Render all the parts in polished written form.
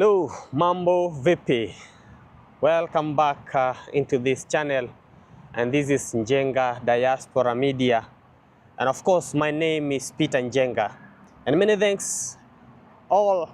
Hello, Mambo VP. Welcome back into this channel, and this is JENGA Diaspora Media. And of course, my name is Peter JENGA. And many thanks all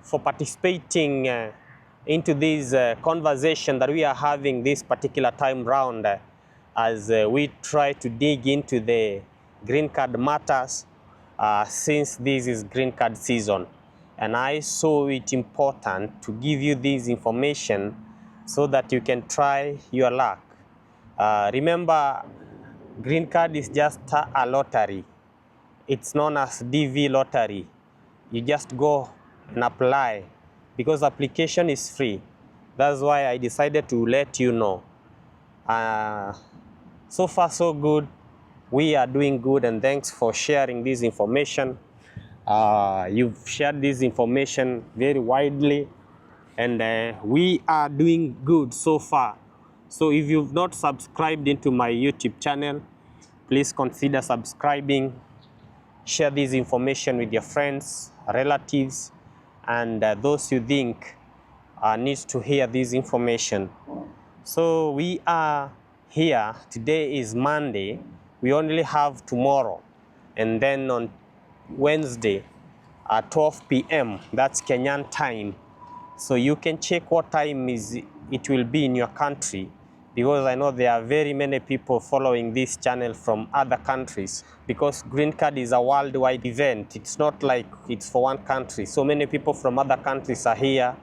for participating into this conversation that we are having this particular time round as we try to dig into the green card matters since this is green card season. And I saw it important to give you this information so that you can try your luck. Remember, green card is just a lottery. It's known as DV lottery. You just go and apply because application is free. That's why I decided to let you know. So far so good. We are doing good, and thanks for sharing this information. You've shared this information very widely, and we are doing good so far. So if you've not subscribed into my YouTube channel, please consider subscribing. Share this information with your friends, relatives, and those you think needs to hear this information. So we are here. Today is Monday. We only have tomorrow, and then on Wednesday at 12 p.m. that's Kenyan time. So you can check what time it will be in your country, because I know there are very many people following this channel from other countries, because green card is a worldwide event. It's not like it's for one country. So many people from other countries are here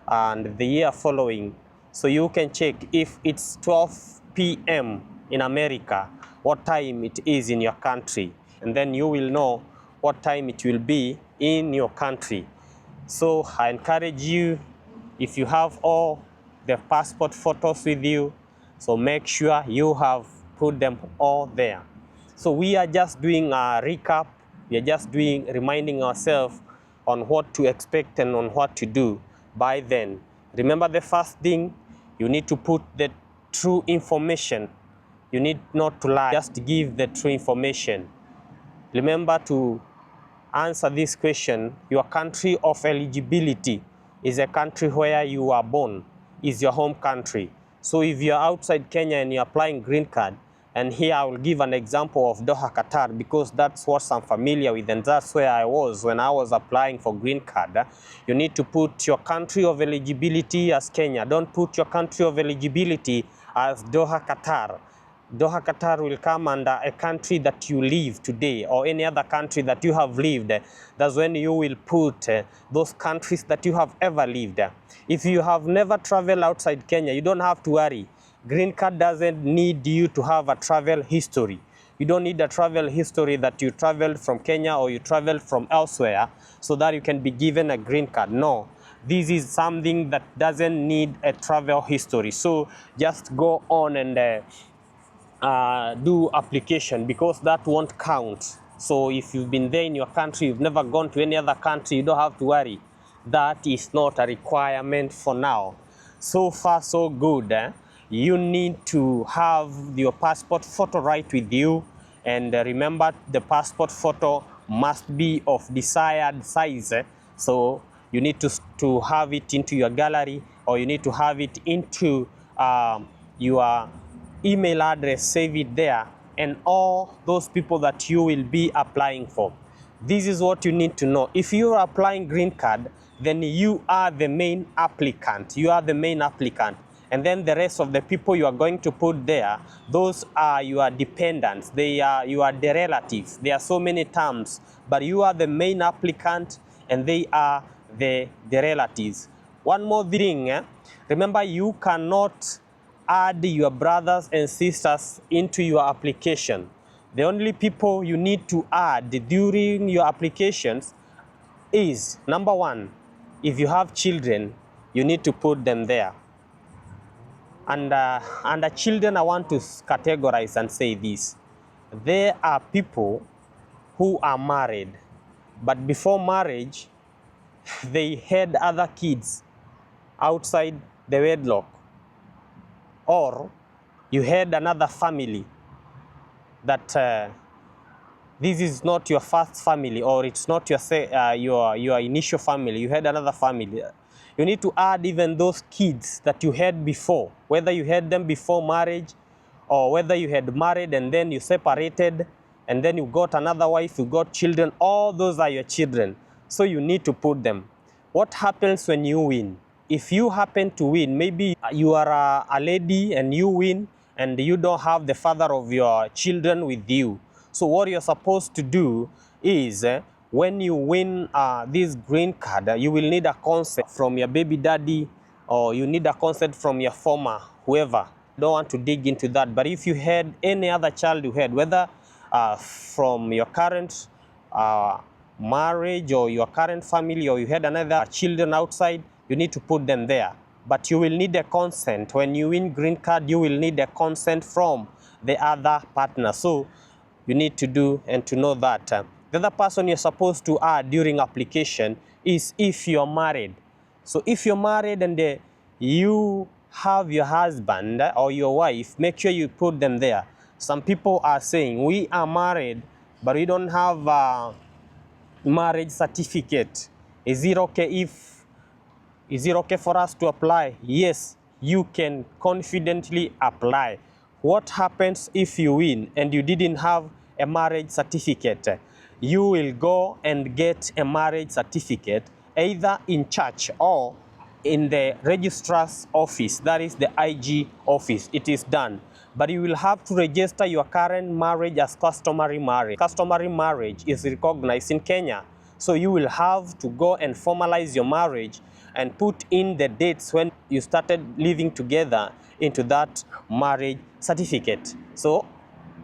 and they are following. So you can check if it's 12 p.m. in America, what time it is in your country, and then you will know what time it will be in your country. So I encourage you, if you have all the passport photos with you, so make sure you have put them all there. So we are just doing a recap. We are just reminding ourselves on what to expect and on what to do by then. Remember, the first thing, you need to put the true information. You need not to lie, just give the true information. Remember to answer this question. Your country of eligibility is a country where you are born, is your home country. So if you're outside Kenya and you're applying green card, and here I will give an example of Doha, Qatar, because that's what I'm familiar with, and that's where I was when I was applying for green card. You need to put your country of eligibility as Kenya. Don't put your country of eligibility as Doha, Qatar. Doha, Qatar will come under a country that you live today, or any other country that you have lived. That's when you will put those countries that you have ever lived. If you have never traveled outside Kenya, you don't have to worry. Green card doesn't need you to have a travel history. You don't need a travel history that you traveled from Kenya or you traveled from elsewhere so that you can be given a green card. No. This is something that doesn't need a travel history. So just go on and do application, because that won't count. So if you've been there in your country, you've never gone to any other country, you don't have to worry. That is not a requirement for now. So far so good. You need to have your passport photo right with you, and remember, the passport photo must be of desired size. So you need to have it into your gallery, or you need to have it into your email address, save it there, and all those people that you will be applying for. This is what you need to know. If you are applying green card, then you are the main applicant. You are the main applicant. And then the rest of the people you are going to put there, those are your dependents. They are the relatives. There are so many terms, but you are the main applicant and they are the relatives. One more thing, remember, you cannot add your brothers and sisters into your application. The only people you need to add during your applications is, number one, if you have children, you need to put them there. And under children, I want to categorize and say this. There are people who are married, but before marriage, they had other kids outside the wedlock. Or you had another family that this is not your first family, or it's not your initial family. You had another family. You need to add even those kids that you had before, whether you had them before marriage or whether you had married and then you separated and then you got another wife, you got children. All those are your children. So you need to put them. What happens when you win? If you happen to win, maybe you are a lady and you win and you don't have the father of your children with you. So what you're supposed to do is when you win this green card, you will need a consent from your baby daddy, or you need a consent from your former, whoever. Don't want to dig into that. But if you had any other child you had, whether from your current marriage or your current family, or you had another children outside, you need to put them there. But you will need a consent. When you win green card, you will need a consent from the other partner. So you need to do and to know that. The other person you're supposed to add during application is if you're married. So if you're married and you have your husband or your wife, make sure you put them there. Some people are saying, we are married, but we don't have a marriage certificate. Is it okay for us to apply? Yes, you can confidently apply. What happens if you win and you didn't have a marriage certificate? You will go and get a marriage certificate either in church or in the registrar's office, that is the IG office. It is done. But you will have to register your current marriage as customary marriage. Customary marriage is recognized in Kenya. So you will have to go and formalize your marriage and put in the dates when you started living together into that marriage certificate. So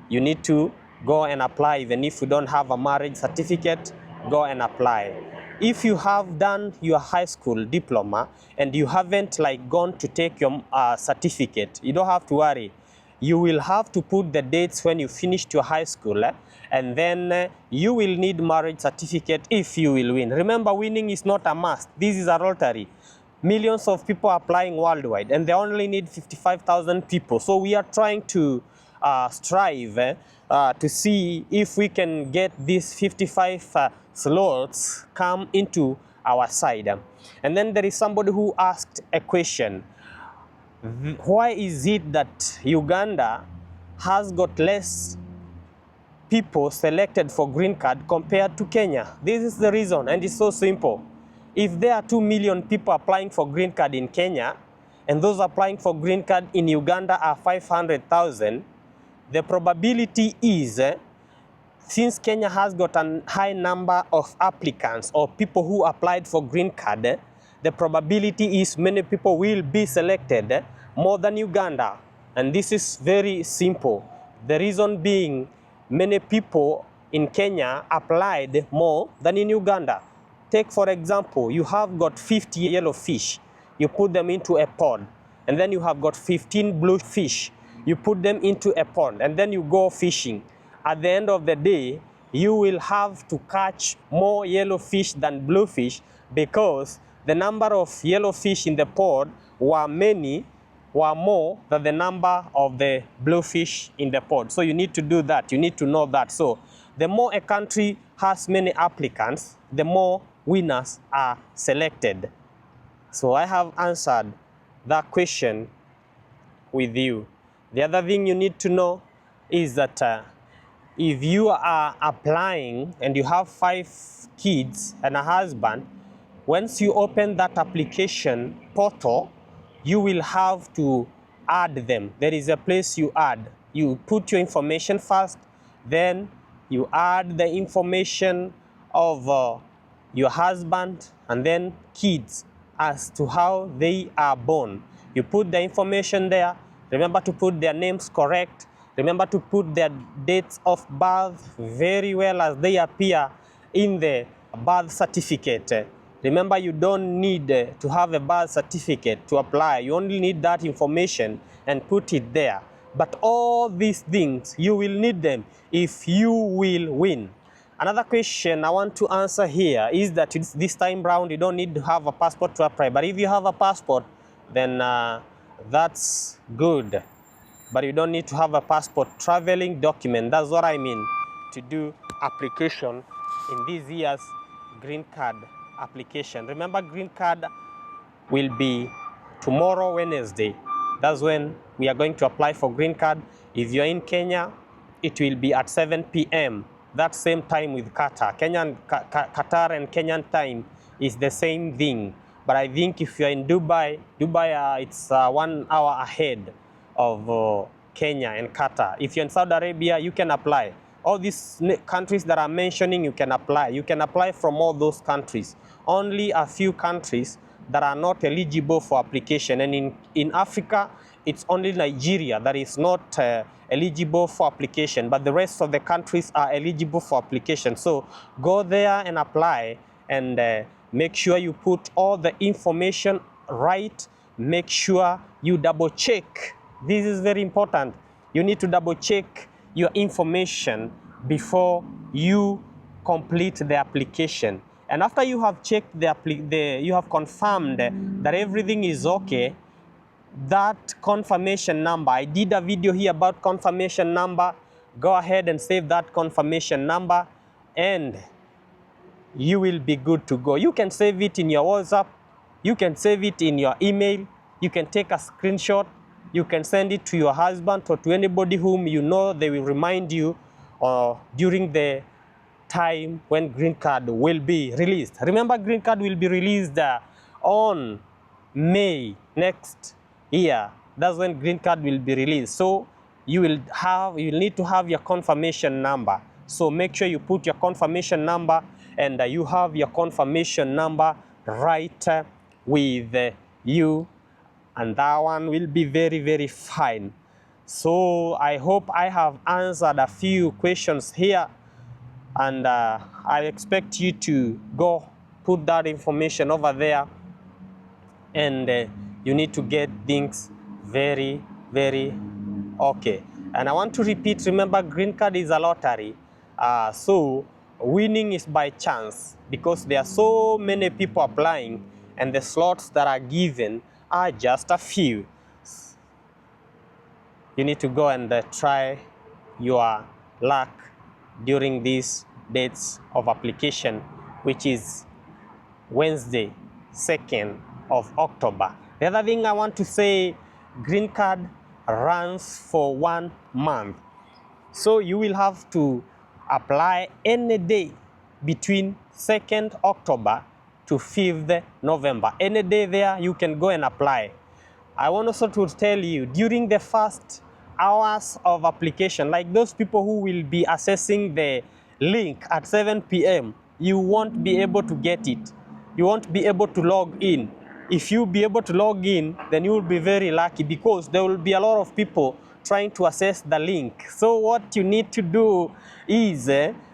you need to go and apply. Even if you don't have a marriage certificate, go and apply. If you have done your high school diploma and you haven't gone to take your certificate, you don't have to worry. You will have to put the dates when you finished your high school, and then you will need marriage certificate if you will win. Remember, winning is not a must. This is a lottery. Millions of people are applying worldwide, and they only need 55,000 people. So we are trying to strive to see if we can get these 55 slots come into our side. And then there is somebody who asked a question. Why is it that Uganda has got less people selected for green card compared to Kenya? This is the reason, and it's so simple. If there are 2 million people applying for green card in Kenya, and those applying for green card in Uganda are 500,000, the probability is, since Kenya has got a high number of applicants or people who applied for green card, the probability is many people will be selected more than Uganda. And this is very simple. The reason being, many people in Kenya applied more than in Uganda. Take for example, you have got 50 yellow fish. You put them into a pond. And then you have got 15 blue fish. You put them into a pond and then you go fishing. At the end of the day, you will have to catch more yellow fish than blue fish, because the number of yellow fish in the pond were more than the number of the blue fish in the pond. So you need to do that. You need to know that. So the more a country has many applicants, the more winners are selected. So I have answered that question with you. The other thing you need to know is that if you are applying and you have 5 kids and a husband, once you open that application portal, you will have to add them. There is a place you add. You put your information first, then you add the information of your husband and then kids as to how they are born. You put the information there. Remember to put their names correct. Remember to put their dates of birth very well as they appear in the birth certificate. Remember, you don't need to have a birth certificate to apply. You only need that information and put it there. But all these things, you will need them if you will win. Another question I want to answer here is that this time round, you don't need to have a passport to apply. But if you have a passport, then that's good. But you don't need to have a passport, traveling document. That's what I mean, to do application in this year's green card application. Remember, green card will be tomorrow, Wednesday. That's when we are going to apply for green card. If you're in Kenya, it will be at 7 p.m. That same time with Qatar. Qatar and Kenyan time is the same thing. But I think if you're in Dubai, it's 1 hour ahead of Kenya and Qatar. If you're in Saudi Arabia, you can apply. All these countries that I'm mentioning, you can apply. You can apply from all those countries. Only a few countries that are not eligible for application. And in Africa, it's only Nigeria that is not eligible for application, but the rest of the countries are eligible for application. So go there and apply, and make sure you put all the information right. Make sure you double check. This is very important. You need to double check your information before you complete the application. And after you have checked you have confirmed that everything is okay, that confirmation number, I did a video here about confirmation number. Go ahead and save that confirmation number, and you will be good to go. You can save it in your WhatsApp, you can save it in your email, you can take a screenshot, you can send it to your husband or to anybody whom you know they will remind you during the time when green card will be released. Remember, green card will be released on May next year. That's when green card will be released. So you will need to have your confirmation number. So make sure you put your confirmation number, and you have your confirmation number right with you, and that one will be very, very fine. So I hope I have answered a few questions here, and I expect you to go put that information over there, and you need to get things very, very okay. And I want to repeat, remember, green card is a lottery. So winning is by chance, because there are so many people applying, and the slots that are given are just a few. You need to go and try your luck during these dates of application, which is Wednesday, 2nd of October. The other thing I want to say, green card runs for 1 month. So you will have to apply any day between 2nd October to 5th November. Any day there, you can go and apply. I want also to tell you, during the first hours of application, like those people who will be accessing the link at 7 p.m., you won't be able to get it. You won't be able to log in. If you be able to log in, then you will be very lucky, because there will be a lot of people trying to access the link. So what you need to do is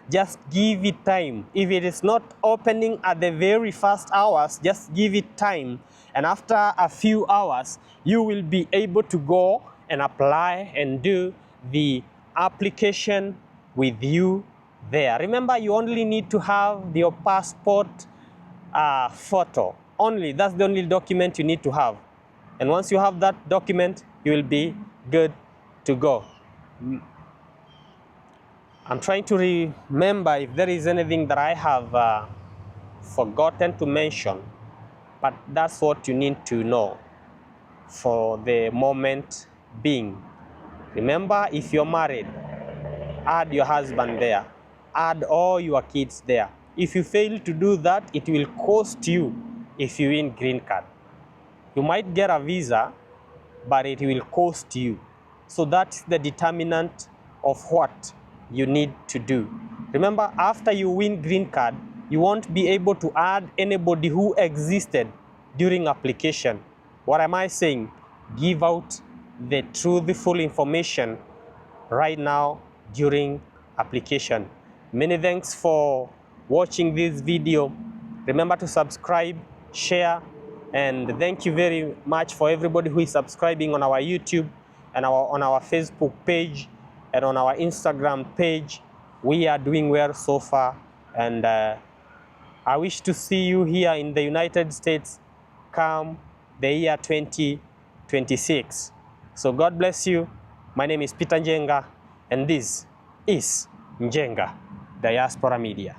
just give it time. If it is not opening at the very first hours, just give it time. And after a few hours, you will be able to go and apply and do the application with you there. Remember, you only need to have your passport photo. Only, that's the only document you need to have. And once you have that document, you will be good to go. I'm trying to remember if there is anything that I have forgotten to mention, but that's what you need to know for the moment being. Remember, if you're married, add your husband there, add all your kids there. If you fail to do that, it will cost you if you win green card. You might get a visa, but it will cost you. So that's the determinant of what you need to do. Remember, after you win green card, you won't be able to add anybody who existed during application. What am I saying? Give out the truthful information right now during application. Many thanks for watching this video. Remember to subscribe, share, and thank you very much for everybody who is subscribing on our YouTube and on our Facebook page and on our Instagram page. We are doing well so far, and I wish to see you here in the United States come the year 2026. So God bless you. My name is Peter JENGA, and this is JENGA Diaspora Media.